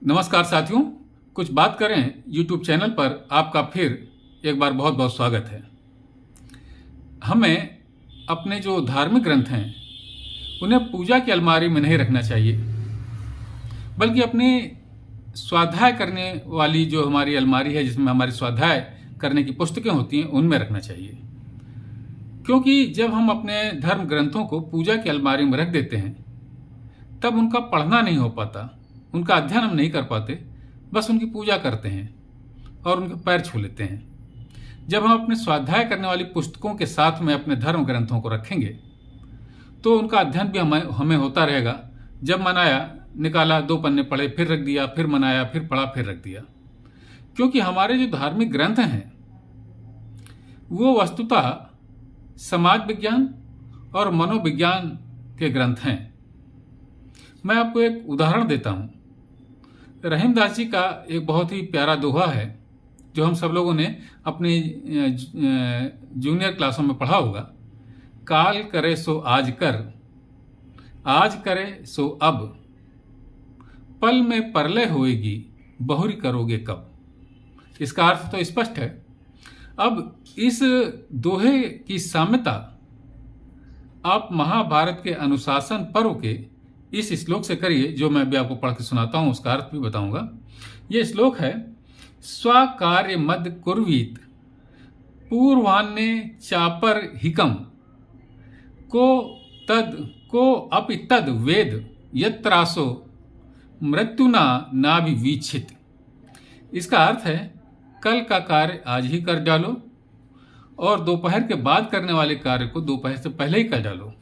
नमस्कार साथियों, कुछ बात करें यूट्यूब चैनल पर आपका फिर एक बार बहुत बहुत स्वागत है। हमें अपने जो धार्मिक ग्रंथ हैं उन्हें पूजा की अलमारी में नहीं रखना चाहिए, बल्कि अपनी स्वाध्याय करने वाली जो हमारी अलमारी है, जिसमें हमारी स्वाध्याय करने की पुस्तकें होती हैं, उनमें रखना चाहिए। क्योंकि जब हम अपने धर्म ग्रंथों को पूजा की अलमारी में रख देते हैं तब उनका पढ़ना नहीं हो पाता, उनका अध्ययन हम नहीं कर पाते, बस उनकी पूजा करते हैं और उनके पैर छू लेते हैं। जब हम अपने स्वाध्याय करने वाली पुस्तकों के साथ में अपने धर्म ग्रंथों को रखेंगे तो उनका अध्ययन भी हमें होता रहेगा। जब मन आया निकाला, 2 पन्ने पढ़े, फिर रख दिया, फिर मन आया, फिर पढ़ा, फिर रख दिया। क्योंकि हमारे जो धार्मिक ग्रंथ हैं वो वस्तुतः समाज विज्ञान और मनोविज्ञान के ग्रंथ हैं। मैं आपको एक उदाहरण देता हूं। रहीमदास जी का एक बहुत ही प्यारा दोहा है जो हम सब लोगों ने अपनी जूनियर क्लासों में पढ़ा होगा। काल करे सो आज कर, आज करे सो अब, पल में परलय होएगी, बहुरी करोगे कब। इसका अर्थ तो स्पष्ट है। अब इस दोहे की साम्यता आप महाभारत के अनुशासन पर्व के इस श्लोक से करिए, जो मैं भी आपको पढ़ के सुनाता हूं, उसका अर्थ भी बताऊंगा। यह श्लोक है, स्वाकार्य मद कुर्वीत पूर्वान्य चापर हिकम को अपि तद वेद यत्रासो मृत्युना नाभिवीक्षित। इसका अर्थ है, कल का कार्य आज ही कर डालो और दोपहर के बाद करने वाले कार्य को दोपहर से पहले ही कर डालो।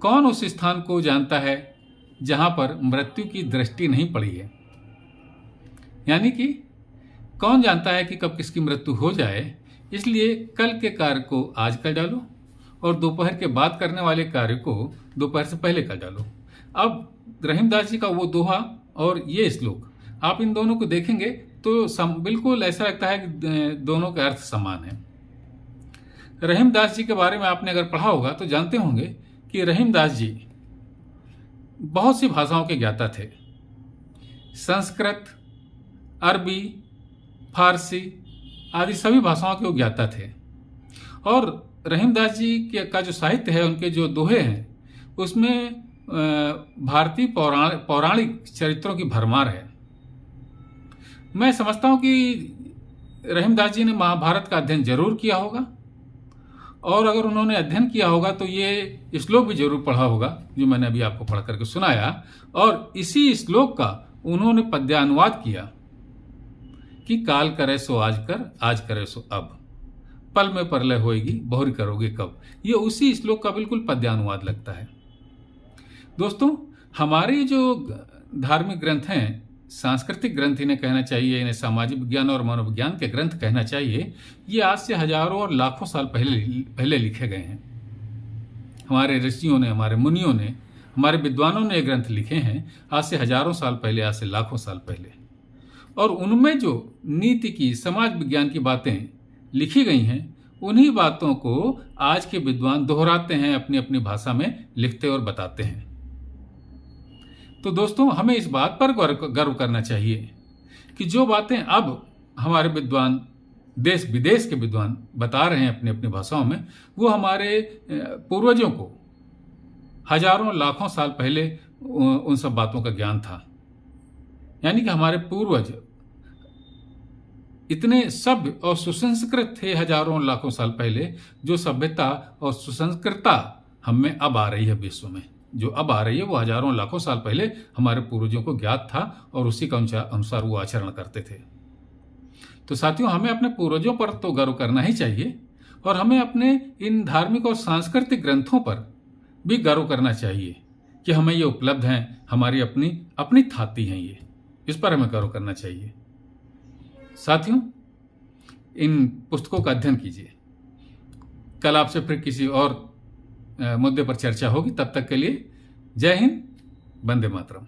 कौन उस स्थान को जानता है जहां पर मृत्यु की दृष्टि नहीं पड़ी है। यानी कि कौन जानता है कि कब किसकी मृत्यु हो जाए, इसलिए कल के कार्य को आज कर डालो और दोपहर के बाद करने वाले कार्य को दोपहर से पहले कर डालो। अब रहीमदास जी का वो दोहा और ये श्लोक, आप इन दोनों को देखेंगे तो बिल्कुल ऐसा लगता है कि दोनों के अर्थ समान है। रहीमदास जी के बारे में आपने अगर पढ़ा होगा तो जानते होंगे कि रहीमदास जी बहुत सी भाषाओं के ज्ञाता थे। संस्कृत, अरबी, फारसी आदि सभी भाषाओं के वो ज्ञाता थे। और रहीमदास जी का जो साहित्य है, उनके जो दोहे हैं, उसमें भारतीय पौराणिक चरित्रों की भरमार है। मैं समझता हूं कि रहीमदास जी ने महाभारत का अध्ययन जरूर किया होगा और अगर उन्होंने अध्ययन किया होगा तो ये श्लोक भी जरूर पढ़ा होगा जो मैंने अभी आपको पढ़ करके सुनाया। और इसी श्लोक का उन्होंने पद्यानुवाद किया कि काल करे सो आज कर, आज करे सो अब, पल में परलय होएगी, बहुरी करोगे कब। ये उसी श्लोक का बिल्कुल पद्यानुवाद लगता है। दोस्तों, हमारे जो धार्मिक ग्रंथ हैं, सांस्कृतिक ग्रंथ इन्हें कहना चाहिए, इन्हें सामाजिक विज्ञान और मनोविज्ञान के ग्रंथ कहना चाहिए। ये आज से हजारों और लाखों साल पहले लिखे गए हैं। हमारे ऋषियों ने, हमारे मुनियों ने, हमारे विद्वानों ने ये ग्रंथ लिखे हैं आज से हजारों साल पहले, आज से लाखों साल पहले। और उनमें जो नीति की, समाज विज्ञान की बातें लिखी गई हैं, उन्हीं बातों को आज के विद्वान दोहराते हैं, अपनी अपनी भाषा में लिखते और बताते हैं। तो दोस्तों, हमें इस बात पर गर्व करना चाहिए कि जो बातें अब हमारे विद्वान, देश विदेश के विद्वान बता रहे हैं अपनी अपनी भाषाओं में, वो हमारे पूर्वजों को हजारों लाखों साल पहले उन सब बातों का ज्ञान था। यानी कि हमारे पूर्वज इतने सभ्य और सुसंस्कृत थे हजारों लाखों साल पहले, जो सभ्यता और सुसंस्कृतता हम में अब आ रही है विश्व में, जो अब आ रही है, वो हजारों लाखों साल पहले हमारे पूर्वजों को ज्ञात था और उसी का अनुसार वो आचरण करते थे। तो साथियों, हमें अपने पूर्वजों पर तो गर्व करना ही चाहिए और हमें अपने इन धार्मिक और सांस्कृतिक ग्रंथों पर भी गर्व करना चाहिए कि हमें ये उपलब्ध हैं, हमारी अपनी थाती हैं ये, इस पर हमें गर्व करना चाहिए। साथियों, इन पुस्तकों का अध्ययन कीजिए। कल आपसे फिर किसी और मुद्दे पर चर्चा होगी। तब तक के लिए जय हिंद, वंदे मातरम।